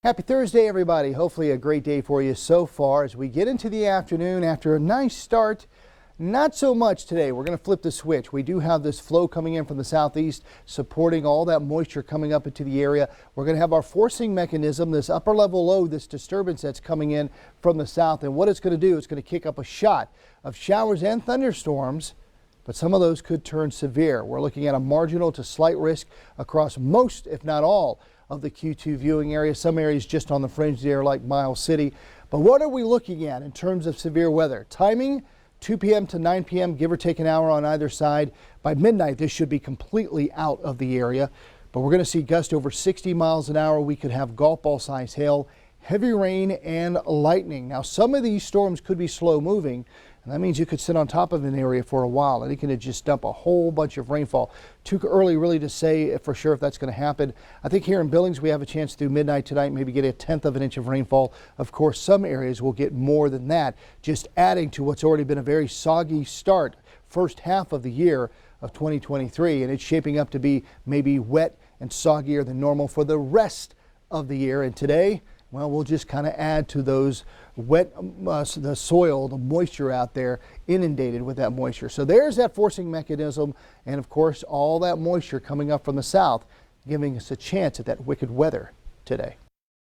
Happy Thursday, everybody. Hopefully a great day for you so far as we get into the afternoon after a nice start. Not so much today. We're going to flip the switch. We do have this flow coming in from the southeast, supporting all that moisture coming up into the area. We're going to have our forcing mechanism, this upper level low, this disturbance that's coming in from the south. And what it's going to do, it's going to kick up a shot of showers and thunderstorms, but some of those could turn severe. We're looking at a marginal to slight risk across most, if not all, of the Q2 viewing area. Some areas just on the fringe there like Miles City. But what are we looking at in terms of severe weather? Timing, 2 p.m. to 9 p.m., give or take an hour on either side. By midnight, this should be completely out of the area. But we're going to see gusts over 60 miles an hour. We could have golf ball size hail, heavy rain, and lightning. Now, some of these storms could be slow moving, and that means you could sit on top of an area for a while and it can just dump a whole bunch of rainfall. Too early really to say for sure if that's going to happen. I think here in Billings we have a chance through midnight tonight, maybe get 1/10 of an inch of rainfall. Of course, some areas will get more than that, just adding to what's already been a very soggy start first half of the year of 2023, and it's shaping up to be maybe wet and soggier than normal for the rest of the year. And today, well, we'll just kind of add to those wet, the soil, the moisture out there, inundated with that moisture. So there's that forcing mechanism, and of course all that moisture coming up from the south, giving us a chance at that wicked weather today.